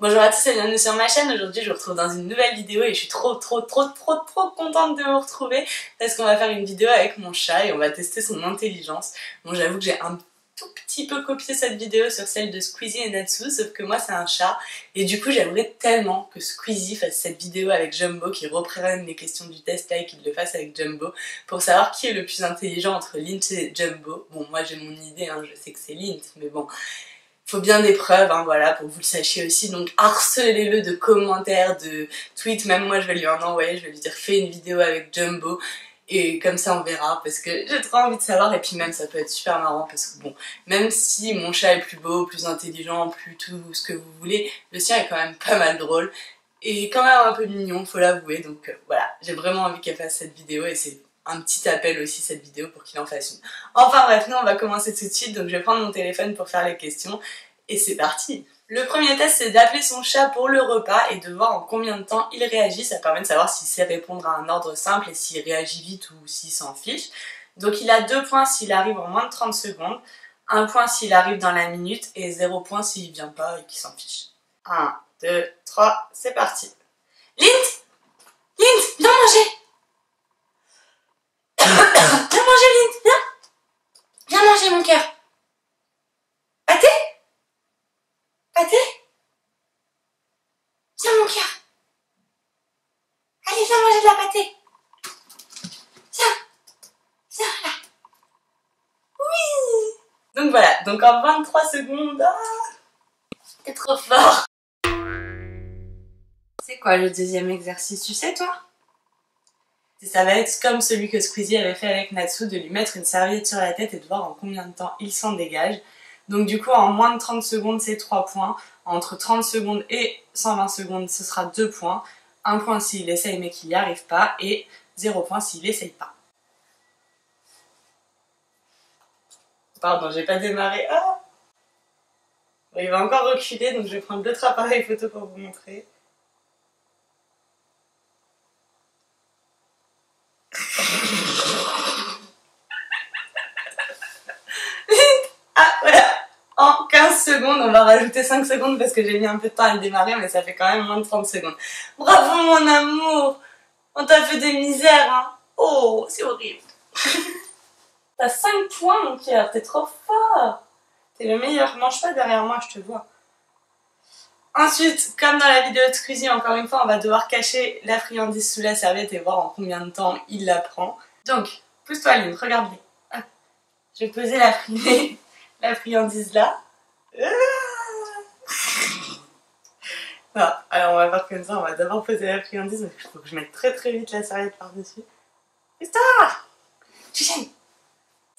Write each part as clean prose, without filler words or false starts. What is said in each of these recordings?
Bonjour à tous et bienvenue sur ma chaîne. Aujourd'hui je vous retrouve dans une nouvelle vidéo et je suis trop contente de vous retrouver parce qu'on va faire une vidéo avec mon chat et on va tester son intelligence. Bon, j'avoue que j'ai un tout petit peu copié cette vidéo sur celle de Squeezie et Natsu, sauf que moi c'est un chat et du coup j'aimerais tellement que Squeezie fasse cette vidéo avec Jumbo, qu'il reprenne les questions du test là et qu'il le fasse avec Jumbo pour savoir qui est le plus intelligent entre Lynch et Jumbo. Bon, moi j'ai mon idée, hein, je sais que c'est Lynch, mais bon, faut bien des preuves, hein, voilà, pour que vous le sachiez aussi. Donc harcelez-le de commentaires, de tweets, même moi je vais lui en envoyer, je vais lui dire fais une vidéo avec Jumbo. Et comme ça on verra, parce que j'ai trop envie de savoir, et puis même ça peut être super marrant, parce que bon, même si mon chat est plus beau, plus intelligent, plus tout ce que vous voulez, le sien est quand même pas mal drôle, et quand même un peu mignon, faut l'avouer, donc voilà, j'ai vraiment envie qu'elle fasse cette vidéo, et c'est un petit appel aussi cette vidéo pour qu'il en fasse une. Enfin bref, nous on va commencer tout de suite, donc je vais prendre mon téléphone pour faire les questions, et c'est parti! Le premier test, c'est d'appeler son chat pour le repas et de voir en combien de temps il réagit. Ça permet de savoir s'il sait répondre à un ordre simple et s'il réagit vite ou s'il s'en fiche. Donc il a 2 points s'il arrive en moins de 30 secondes, 1 point s'il arrive dans la minute et 0 point s'il vient pas et qu'il s'en fiche. 1, 2, 3, c'est parti. Lint! Lint, viens manger! Viens manger, Lint, viens! Viens manger, mon cœur! Pâté? Pâté? Viens mon cœur. Allez, viens manger de la pâté. Viens. Viens là. Oui. Donc voilà, donc en 23 secondes, t'es trop fort. C'est quoi le deuxième exercice, tu sais toi? Ça va être comme celui que Squeezie avait fait avec Natsu, de lui mettre une serviette sur la tête et de voir en combien de temps il s'en dégage. Donc du coup en moins de 30 secondes c'est 3 points, entre 30 secondes et 120 secondes ce sera 2 points, 1 point s'il essaye mais qu'il n'y arrive pas et 0 point s'il essaye pas. Pardon, j'ai pas démarré. Ah, bon, il va encore reculer donc je vais prendre l'autre appareil photo pour vous montrer. Ah voilà, en 15 secondes, on va rajouter 5 secondes parce que j'ai mis un peu de temps à le démarrer, mais ça fait quand même moins de 30 secondes. Bravo mon amour, on t'a fait des misères, hein. Oh, c'est horrible. T'as 5 points mon cœur, t'es trop fort. T'es le meilleur, mange pas derrière moi, je te vois. Ensuite, comme dans la vidéo de Squeezie, encore une fois, on va devoir cacher la friandise sous la serviette et voir en combien de temps il la prend. Donc, pousse-toi Lynn, regarde-les. Ah, je vais poser la friandise là. Non, alors on va faire comme ça, on va d'abord poser la friandise, mais il faut que je mette très vite la serviette par-dessus. Pousse-toi! Tu gênes!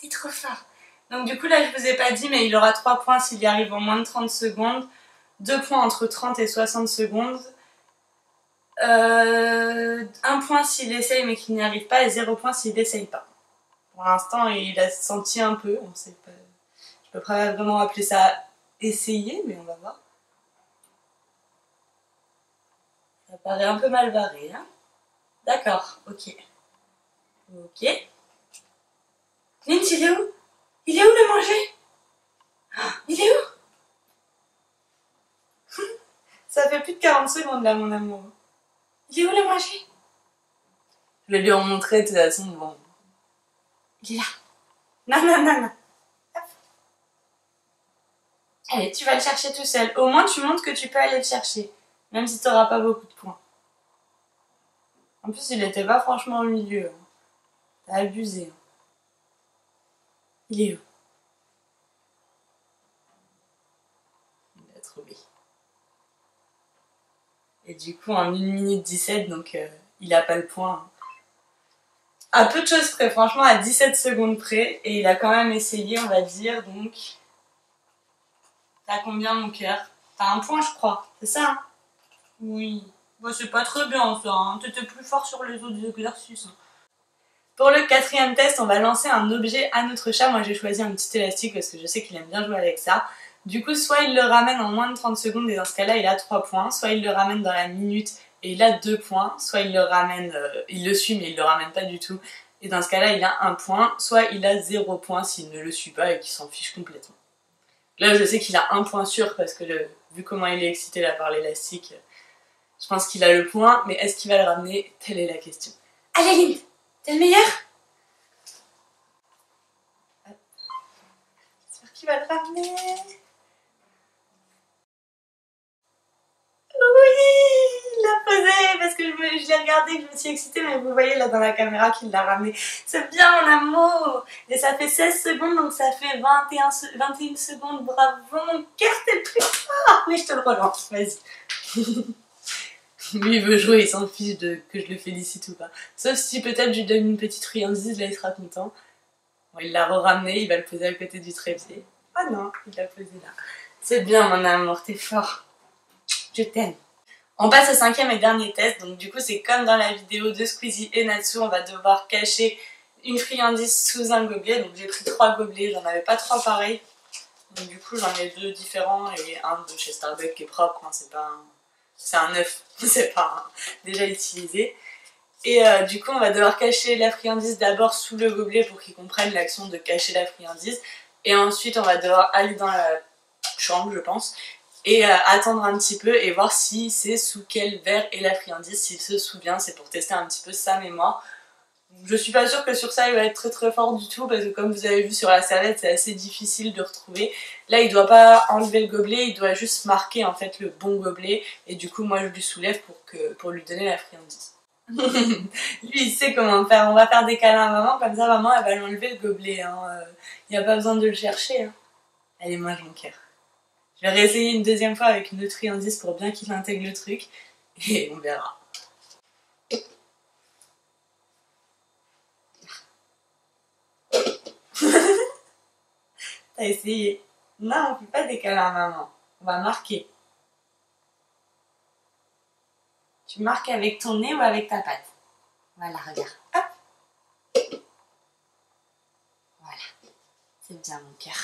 T'es trop fort! Donc du coup là je vous ai pas dit, mais il aura 3 points s'il y arrive en moins de 30 secondes, 2 points entre 30 et 60 secondes, 1 point s'il essaye mais qu'il n'y arrive pas et 0 point s'il n'essaye pas. Pour l'instant il a senti un peu, on sait pas, je peux pas vraiment appeler ça essayer, mais on va voir. Ça paraît un peu mal barré, hein? D'accord, ok. Ok. Lynch, il est où? Il est où le manger? Il est où? Ça fait plus de 40 secondes là, mon amour. Il est où le manger? Je vais lui en montrer de toute façon, bon. Il est là. Non. Hop. Allez, tu vas le chercher tout seul. Au moins, tu montres que tu peux aller le chercher. Même si tu n'auras pas beaucoup de points. En plus, il était pas franchement au milieu. T'as abusé. Il est où? Il a trouvé. Et du coup, en 1 minute 17, donc il a pas le point. À peu de choses près, franchement, à 17 secondes près. Et il a quand même essayé, on va dire, donc... T'as combien, mon cœur? T'as 1 point, je crois. C'est ça, hein? Oui. Bah, c'est pas très bien, ça. Hein. T'étais plus fort sur les autres exercices. Hein. Pour le 4e test, on va lancer un objet à notre chat. Moi, j'ai choisi un petit élastique parce que je sais qu'il aime bien jouer avec ça. Du coup, soit il le ramène en moins de 30 secondes et dans ce cas-là, il a 3 points. Soit il le ramène dans la minute et il a 2 points. Soit il le ramène, il le suit mais il le ramène pas du tout. Et dans ce cas-là, il a 1 point. Soit il a 0 point s'il ne le suit pas et qu'il s'en fiche complètement. Là, je sais qu'il a un point sûr parce que vu comment il est excité là par l'élastique, je pense qu'il a le point, mais est-ce qu'il va le ramener? Telle est la question. Allez, Lynn, t'es le meilleur? J'espère qu'il va le ramener. Oui, il l'a posé parce que je l'ai regardé, que je me suis excitée, mais vous voyez là dans la caméra qu'il l'a ramené. C'est bien mon amour. Et ça fait 16 secondes, donc ça fait 21 secondes. Bravo mon cœur, t'es le plus fort. Oui, je te le relance, vas-y. Lui il veut jouer, il s'en fiche que je le félicite ou pas. Sauf si peut-être je lui donne une petite friandise, là il sera content. Bon, il l'a ramené, il va le poser à côté du trépied. Ah non, il l'a posé là. C'est bien mon amour, t'es fort. Je t'aime. On passe au 5e et dernier test, donc du coup c'est comme dans la vidéo de Squeezie et Natsu, on va devoir cacher une friandise sous un gobelet. Donc j'ai pris 3 gobelets, j'en avais pas 3 pareils. Donc du coup j'en ai 2 différents et un de chez Starbucks qui est propre, hein, c'est un neuf, c'est pas déjà utilisé. Et du coup on va devoir cacher la friandise d'abord sous le gobelet pour qu'ils comprennent l'action de cacher la friandise. Et ensuite on va devoir aller dans la chambre je pense. Et attendre un petit peu et voir si c'est sous quel verre est la friandise, s'il se souvient, c'est pour tester un petit peu sa mémoire. Je suis pas sûre que sur ça il va être très très fort du tout parce que comme vous avez vu sur la serviette c'est assez difficile de retrouver. Là il doit pas enlever le gobelet, il doit juste marquer en fait le bon gobelet et du coup moi je lui soulève pour lui donner la friandise. Lui il sait comment faire, on va faire des câlins à maman, comme ça maman elle va lui enlever le gobelet, hein. Y a pas besoin de le chercher. Hein. Allez mange mon cœur. Je vais réessayer une deuxième fois avec une autre friandise pour bien qu'il intègre le truc. Et on verra. T'as essayé? Non, on fait pas des câlins à maman. On va marquer. Tu marques avec ton nez ou avec ta patte? Voilà, regarde. Hop. Voilà. C'est bien mon cœur.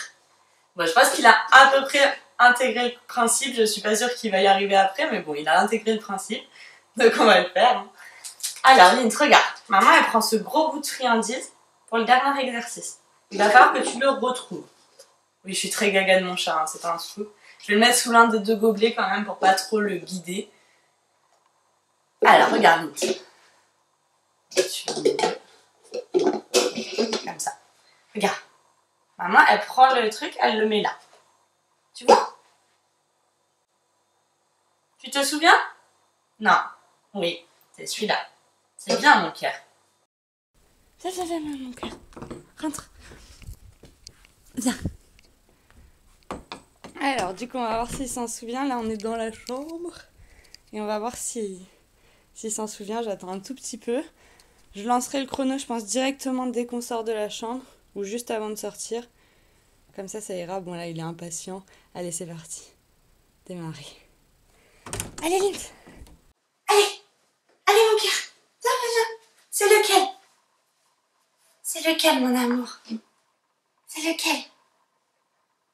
Bon, je pense qu'il a à peu près intégré le principe. Je suis pas sûre qu'il va y arriver après, mais bon, il a intégré le principe. Donc on va le faire. Alors, Lynn, regarde. Maman, elle prend ce gros bout de friandise pour le dernier exercice. Il va falloir que tu le retrouves. Oui, je suis très gaga de mon chat, hein, c'est pas un scoop. Je vais le mettre sous l'un des 2 gobelets quand même pour pas trop le guider. Alors, regarde, Lynn. Comme ça. Regarde. Maman, elle prend le truc, elle le met là. Tu vois? Tu te souviens? Non. Oui, c'est celui-là. C'est bien, mon cœur. Viens, mon cœur. Rentre. Viens. Alors, du coup, on va voir s'il s'en souvient. Là, on est dans la chambre. Et on va voir s'il s'en souvient. J'attends un tout petit peu. Je lancerai le chrono, je pense, directement dès qu'on sort de la chambre. Ou juste avant de sortir. Comme ça ira. Bon, là, il est impatient. Allez, c'est parti. Démarrer. Allez, Lynn. Allez, mon cœur. Viens. C'est lequel? C'est lequel, mon amour? C'est lequel?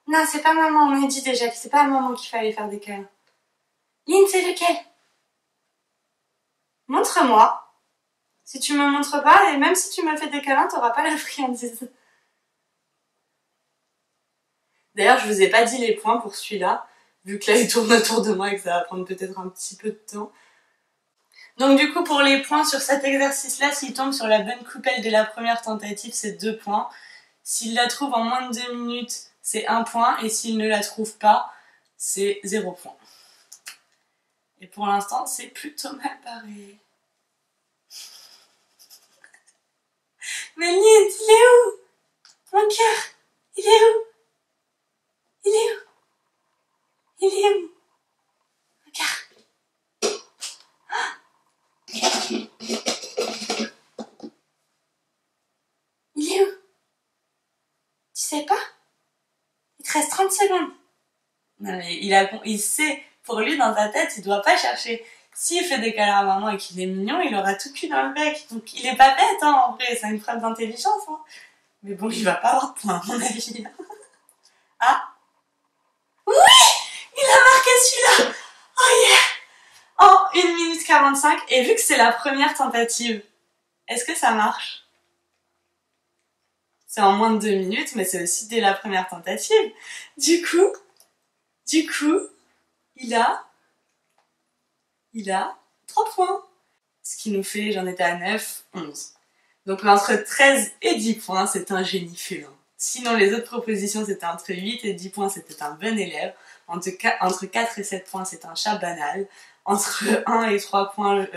Non, c'est pas maman, on a dit déjà que c'est pas à maman qu'il fallait faire des câlins. Lynn, c'est lequel? Montre-moi. Si tu me montres pas, et même si tu me fais des câlins, t'auras pas la friandise. D'ailleurs, je vous ai pas dit les points pour celui-là, vu que là il tourne autour de moi et que ça va prendre peut-être un petit peu de temps. Donc du coup, pour les points sur cet exercice-là, s'il tombe sur la bonne coupelle dès la première tentative, c'est 2 points. S'il la trouve en moins de 2 minutes, c'est 1 point. Et s'il ne la trouve pas, c'est 0 point. Et pour l'instant, c'est plutôt mal barré. Mais Lynn, il est où? Mon cœur, il est où? Il est où? Il est où? Regarde. Il est où? Tu sais pas? Il te reste 30 secondes. Non mais il sait, pour lui dans ta tête, il doit pas chercher. S'il fait des câlins à maman et qu'il est mignon, il aura tout cul dans le bec. Donc il est pas bête, hein, en vrai, c'est une preuve d'intelligence. Hein. Mais bon, il va pas avoir de points, à mon avis. Ah! Oui! Il a marqué celui-là! Oh yeah! En 1 minute 45, et vu que c'est la première tentative, est-ce que ça marche? c'est en moins de 2 minutes, mais c'est aussi dès la première tentative. Du coup, il a 3 points. Ce qui nous fait, j'en étais à 9, 11. Donc entre 13 et 10 points, c'est un génie félin. Sinon, les autres propositions, c'était entre 8 et 10 points, c'était un bon élève. Entre 4 et 7 points, c'est un chat banal. Entre 1 et 3 points,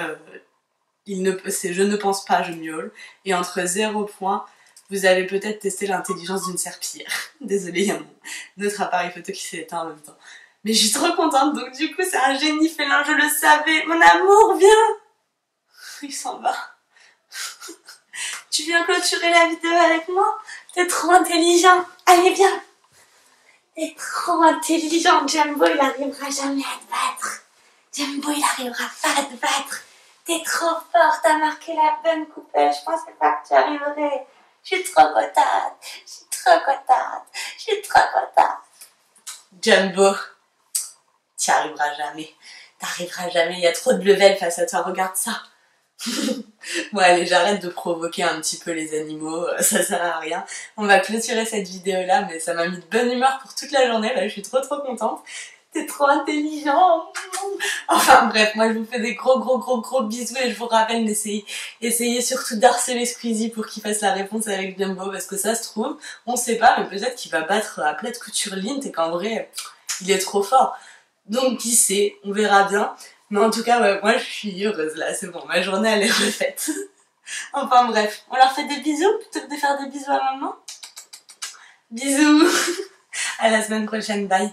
c'est je ne pense pas, je miaule. Et entre 0 points, vous avez peut-être testé l'intelligence d'une serpillière. Désolée, il y a notre appareil photo qui s'est éteint en même temps. Mais je suis trop contente, donc du coup, c'est un génie félin, je le savais. Mon amour, viens! Il s'en va. Tu viens clôturer la vidéo avec moi? T'es trop intelligent. Allez, viens. T'es trop intelligent. Jumbo, il arrivera jamais à te battre. Jumbo, il arrivera pas à te battre. T'es trop fort. T'as marqué la bonne coupelle. Je pensais pas que tu arriverais. Je suis trop contente. Jumbo, t'y arriveras jamais. T'arriveras jamais. Il y a trop de level face à toi. Regarde ça. Bon allez, j'arrête de provoquer un petit peu les animaux, ça sert à rien. On va clôturer cette vidéo là, mais ça m'a mis de bonne humeur pour toute la journée, là je suis trop contente. T'es trop intelligent. Enfin bref, moi je vous fais des gros bisous et je vous rappelle essayez surtout d'harceler Squeezie pour qu'il fasse la réponse avec Jumbo, parce que ça se trouve, on sait pas, mais peut-être qu'il va battre à plate couture Lint et qu'en vrai, il est trop fort. Donc qui sait, on verra bien. Mais en tout cas, ouais, moi je suis heureuse là, c'est bon, ma journée elle est refaite. Enfin bref, on leur fait des bisous plutôt que de faire des bisous à maman. Bisous. À la semaine prochaine, bye.